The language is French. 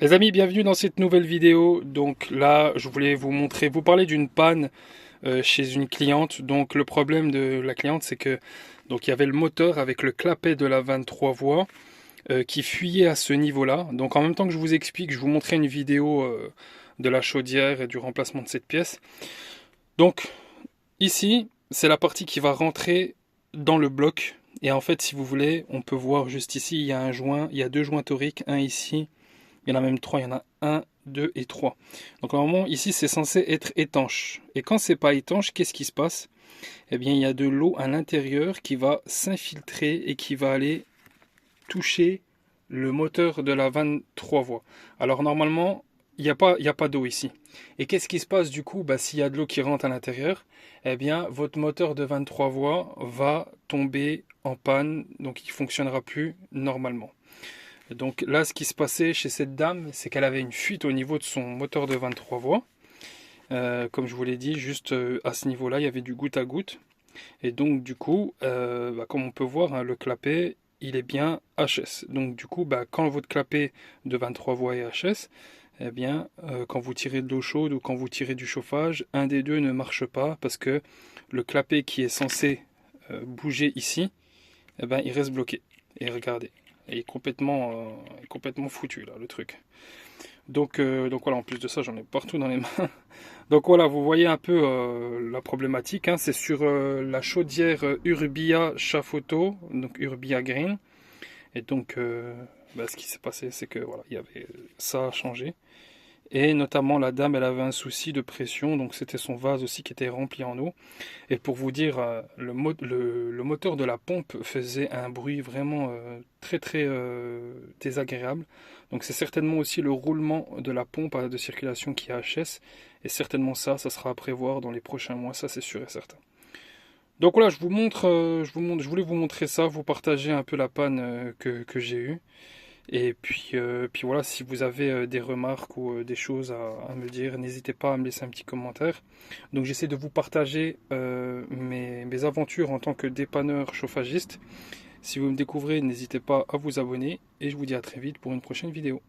Les amis, bienvenue dans cette nouvelle vidéo. Donc là, je voulais vous parler d'une panne chez une cliente. Donc le problème de la cliente, c'est que il y avait le moteur avec le clapet de la 23 voies qui fuyait à ce niveau-là. Donc en même temps que je vous explique, je vous montrais une vidéo de la chaudière et du remplacement de cette pièce. Donc ici, c'est la partie qui va rentrer dans le bloc. Et en fait, si vous voulez, on peut voir juste ici, il y a un joint, il y a deux joints toriques, un ici. Il y en a même trois, il y en a un, deux et trois. Donc normalement ici c'est censé être étanche. Et quand c'est pas étanche, qu'est-ce qui se passe? Eh bien il y a de l'eau à l'intérieur qui va s'infiltrer et qui va aller toucher le moteur de la 23 voies. Alors normalement il y a pas d'eau ici. Et qu'est-ce qui se passe du coup? S'il y a de l'eau qui rentre à l'intérieur, eh bien votre moteur de 23 voies va tomber en panne, donc il ne fonctionnera plus normalement. Donc là, ce qui se passait chez cette dame, c'est qu'elle avait une fuite au niveau de son moteur de 23 voies. Comme je vous l'ai dit, juste à ce niveau-là, il y avait du goutte à goutte. Et donc du coup, comme on peut voir, hein, le clapet, il est bien HS. Donc du coup, quand votre clapet de 23 voies est HS, eh bien, quand vous tirez de l'eau chaude ou quand vous tirez du chauffage, un des deux ne marche pas parce que le clapet qui est censé bouger ici, eh ben, il reste bloqué. Et regardez, il est complètement foutu là, le truc. Donc voilà, en plus de ça, j'en ai partout dans les mains. Donc voilà, vous voyez un peu la problématique, hein. C'est sur la chaudière Urbia Chafoto, donc Urbia Green. Et donc, ce qui s'est passé, c'est que voilà, il y avait ça à changer. Et notamment, la dame, elle avait un souci de pression, donc c'était son vase aussi qui était rempli en eau. Et pour vous dire, le moteur de la pompe faisait un bruit vraiment très désagréable. Donc c'est certainement aussi le roulement de la pompe de circulation qui est HS. Et certainement ça sera à prévoir dans les prochains mois, ça c'est sûr et certain. Donc voilà, je voulais vous montrer ça, vous partager un peu la panne que j'ai eue. Et puis voilà, si vous avez des remarques ou des choses à me dire, n'hésitez pas à me laisser un petit commentaire. Donc j'essaie de vous partager mes aventures en tant que dépanneur chauffagiste. Si vous me découvrez, n'hésitez pas à vous abonner et je vous dis à très vite pour une prochaine vidéo.